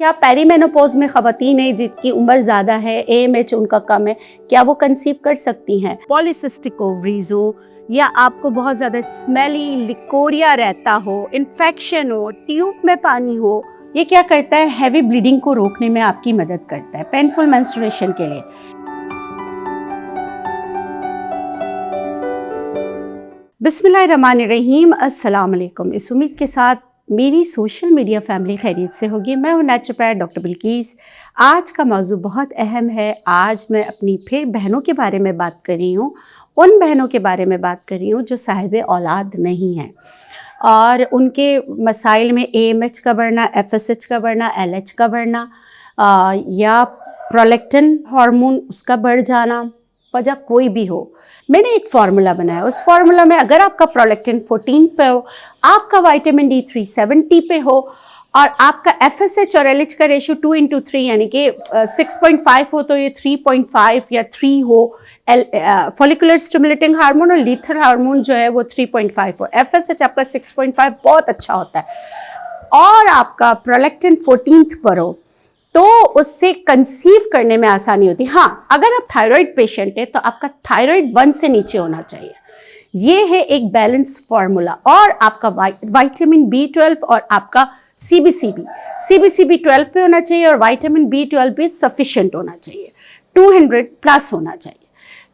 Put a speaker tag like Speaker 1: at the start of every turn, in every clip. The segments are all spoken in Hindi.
Speaker 1: क्या पेरीमेनोपॉज में ख़वातीन है जिनकी उम्र ज़्यादा है, AMH उनका कम है, क्या वो कंसीव कर सकती हैं? पॉलीसिस्टिक ओवरीज हो या आपको बहुत ज़्यादा स्मेली लिकोरिया रहता हो, इन्फेक्शन हो, ट्यूब में पानी हो, ये क्या करता है? हैवी ब्लीडिंग को रोकने में आपकी मदद करता है पेनफुल मेंस्ट्रुएशन के लिए। बिस्मिल्लाहिर्रहमानिर्रहीम, अस्सलाम वालेकुम। इस उम्मीद के साथ मेरी सोशल मीडिया फैमिली खैरियत से होगी। मैं हूँ नेचुरोपैथ डॉक्टर बिल्किस। आज का मौजू बहुत अहम है। आज मैं अपनी फिर बहनों के बारे में बात कर रही हूँ, उन बहनों के बारे में बात कर रही हूँ जो साहिब औलाद नहीं हैं और उनके मसाइल में AMH का बढ़ना, FSH का बढ़ना, LH का बढ़ना या प्रोलैक्टिन हार्मोन उसका बढ़ जाना, वजह कोई भी हो। मैंने एक फार्मूला बनाया, उस फार्मूला में अगर आपका प्रोलैक्टिन 14 पे हो, आपका विटामिन D 370 पे हो और आपका FSH और LH का रेशियो 2:3 यानी कि 6.5 हो तो ये 3.5 या 3 हो। फॉलिकुलर स्टिमुलेटिंग हार्मोन और लीथल हार्मोन जो है वो 3.5 हो। FSH आपका 6.5 बहुत अच्छा होता है और आपका प्रोलैक्टिन 14 पर हो तो उससे कंसीव करने में आसानी होती है। हाँ, अगर आप थायराइड पेशेंट है तो आपका थायराइड 1 से नीचे होना चाहिए। ये है एक बैलेंस फार्मूला। और आपका विटामिन B12 और आपका CBCB 12 पे होना चाहिए और विटामिन B12 भी सफिशिएंट होना चाहिए, 200 प्लस होना चाहिए।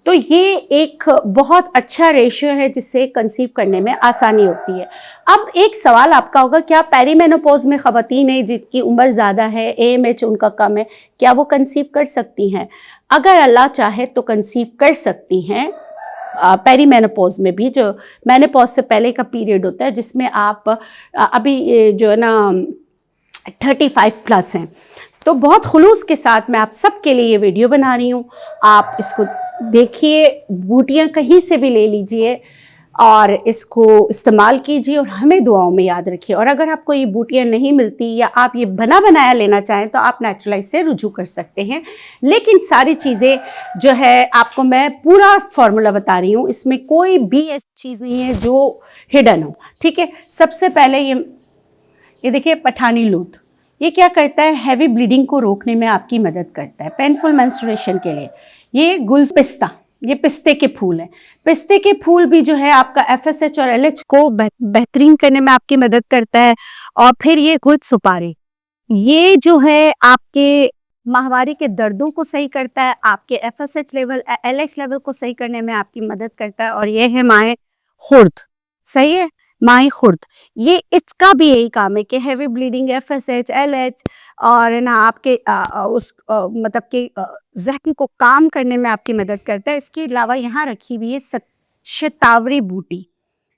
Speaker 1: तो ये एक बहुत अच्छा रेशियो है जिससे कंसीव करने में आसानी होती है। अब एक सवाल आपका होगा, क्या पेरीमेनोपॉज में ख़वातीन है जिनकी उम्र ज़्यादा है, AMH उनका कम है, क्या वो कंसीव कर सकती हैं? अगर अल्लाह चाहे तो कंसीव कर सकती हैं। पेरीमेनोपॉज में भी, जो मेनोपॉज से पहले का पीरियड होता है जिसमें आप अभी जो है ना 35 प्लस हैं, तो बहुत खुलूस के साथ मैं आप सबके लिए ये वीडियो बना रही हूँ। आप इसको देखिए, बूटियाँ कहीं से भी ले लीजिए और इसको इस्तेमाल कीजिए और हमें दुआओं में याद रखिए। और अगर आपको ये बूटियाँ नहीं मिलती या आप ये बना बनाया लेना चाहें तो आप नेचुरलाइज से रुजू कर सकते हैं। लेकिन सारी चीज़ें जो है आपको मैं पूरा फार्मूला बता रही हूँ, इसमें कोई भी ऐसी चीज़ नहीं है जो हिडन हो। ठीक है, सबसे पहले ये देखिए पठानी लूत, ये क्या करता है? हैवी ब्लीडिंग को रोकने में आपकी मदद करता है पेनफुल मेंस्ट्रुएशन के लिए। ये गुल पिस्ता, ये पिस्ते के फूल हैं। पिस्ते के फूल भी जो है आपका FSH और LH को बेहतरीन करने में आपकी मदद करता है। और फिर ये गुल सुपारी, ये जो है आपके माहवारी के दर्दों को सही करता है, आपके FSH लेवल, LH लेवल को सही करने में आपकी मदद करता है। और ये है माए खुर्द, सही है, माई खुर्द। ये इसका भी यही काम है कि हैवी ब्लीडिंग, FSH, LH और ना आपके मतलब कि ज़हन को काम करने में आपकी मदद करता है। इसके अलावा यहाँ रखी हुई है शतावरी बूटी,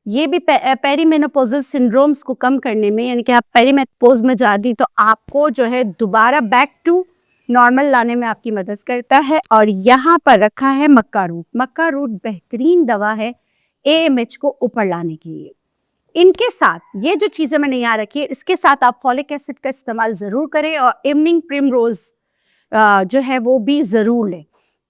Speaker 1: ये भी पेरीमेनोपॉजल सिंड्रोम्स को कम करने में, यानी कि आप पेरीमेनोपॉज में जा दी तो आपको जो है दोबारा बैक टू नॉर्मल लाने में आपकी मदद करता है। और यहाँ पर रखा है मक्का रूट। मक्का रूट बेहतरीन दवा है AMH को ऊपर लाने के लिए। इनके साथ ये जो चीज़ें मैंने यहाँ रखी है, इसके साथ आप फॉलिक एसिड का इस्तेमाल ज़रूर करें और इवनिंग प्रिमरोज जो है वो भी ज़रूर लें।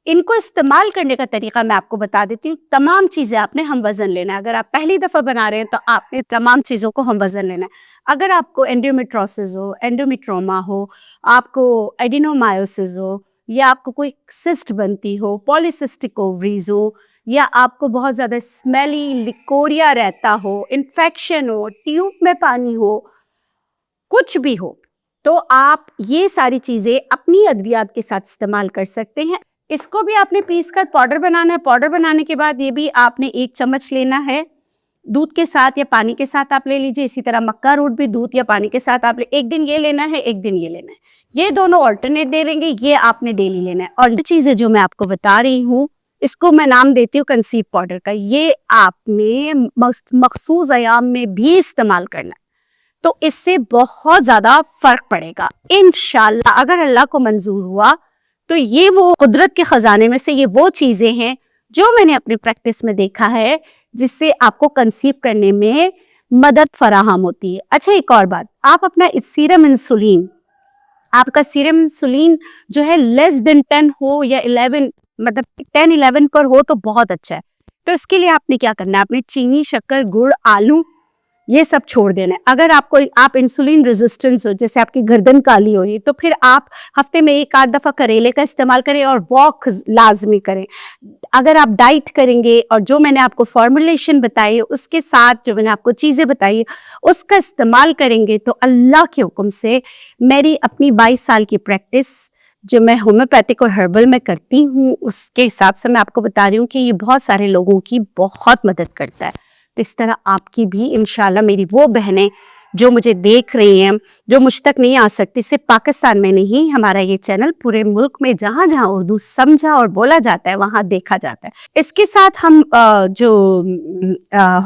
Speaker 1: इनको इस्तेमाल करने का तरीका मैं आपको बता देती हूँ। तमाम चीज़ें आपने हम वज़न लेना है। अगर आप पहली दफ़ा बना रहे हैं तो आपने तमाम चीज़ों को हम वज़न लेना है। अगर आपको एंडोमेट्रोसिस हो, एंडोमेट्रोमा हो, आपको एडिनोमायोसिस हो या आपको कोई सिस्ट बनती हो, पॉलीसिस्टिक ओवरीज हो या आपको बहुत ज़्यादा स्मेली लिकोरिया रहता हो, इन्फेक्शन हो, ट्यूब में पानी हो, कुछ भी हो, तो आप ये सारी चीज़ें अपनी अद्वियात के साथ इस्तेमाल कर सकते हैं। इसको भी आपने पीस कर पाउडर बनाना है। पाउडर बनाने के बाद ये भी आपने 1 चम्मच लेना है, दूध के साथ या पानी के साथ आप ले लीजिए। इसी तरह मक्का रूट भी दूध या पानी के साथ आप एक दिन ये लेना है, एक दिन ये लेना है। ये दोनों ऑल्टरनेट दे देंगे, ये आपने डेली लेना है। और चीज़ें जो मैं आपको बता रही हूँ, इसको मैं नाम देती हूँ कंसीव पाउडर का। ये आपने मखसूस अयाम में भी इस्तेमाल करना है, तो इससे बहुत ज़्यादा फ़र्क पड़ेगा इंशाल्लाह। अगर अल्लाह को मंजूर हुआ तो ये वो कुदरत के ख़जाने में से ये वो चीज़ें हैं जो मैंने अपनी प्रैक्टिस में देखा है जिससे आपको कंसीव करने में मदद फराहम होती है। अच्छा, एक और बात, आप अपना सीरम इंसुलिन, आपका सीरम इंसुलिन जो है लेस देन 10 हो या 11, मतलब 10-11 पर हो तो बहुत अच्छा है। तो इसके लिए आपने क्या करना है, आपने चीनी, शक्कर, गुड़, आलू ये सब छोड़ देना है। अगर आप इंसुलिन रेजिस्टेंस हो, जैसे आपकी गर्दन काली हो रही है, तो फिर आप हफ्ते में 1 आध दफ़ा करेले का इस्तेमाल करें और वॉक लाजमी करें। अगर आप डाइट करेंगे और जो मैंने आपको फॉर्मुलेशन बताई है उसके साथ जो मैंने आपको चीज़ें बताई है उसका इस्तेमाल करेंगे, तो अल्लाह के हुक्म से मेरी अपनी 22 साल की प्रैक्टिस जो मैं होम्योपैथिक और हर्बल में करती हूँ उसके हिसाब से मैं आपको बता रही हूँ कि ये बहुत सारे लोगों की बहुत मदद करता है। तो इस तरह आपकी भी इंशाल्लाह, मेरी वो बहनें जो मुझे देख रही हैं, जो मुझ तक नहीं आ सकती, सिर्फ पाकिस्तान में नहीं, हमारा ये चैनल पूरे मुल्क में जहाँ जहाँ उर्दू समझा और बोला जाता है वहाँ देखा जाता है। इसके साथ हम जो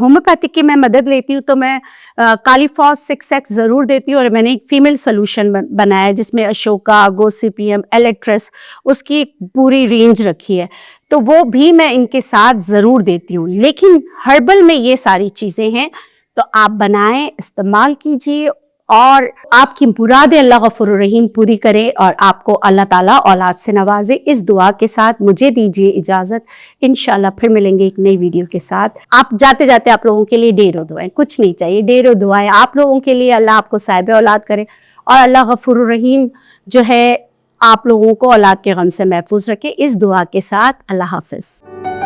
Speaker 1: होम्योपैथिक की मैं मदद लेती हूँ, तो मैं कालीफॉस 6X ज़रूर देती हूँ और मैंने एक फीमेल सोल्यूशन बनाया है जिसमें अशोका, गोसिपियम, एलेट्रस, उसकी एक पूरी रेंज रखी है, तो वो भी मैं इनके साथ ज़रूर देती हूँ। लेकिन हर्बल में ये सारी चीज़ें हैं, तो आप बनाएं, इस्तेमाल कीजिए और आपकी मुरादें अल्लाह गफूर रहीम पूरी करे और आपको अल्लाह ताला औलाद से नवाजे। इस दुआ के साथ मुझे दीजिए इजाज़त। इंशाल्लाह फिर मिलेंगे एक नई वीडियो के साथ। आप जाते जाते आप लोगों के लिए ढेरों दुआएं, कुछ नहीं चाहिए, ढेरों दुआएं आप लोगों के लिए। अल्लाह आपको साहिब औलाद करे और अल्लाह गफूर रहीम जो है आप लोगों को औलाद के गम से महफूज रखे। इस दुआ के साथ अल्लाह हाफिज़।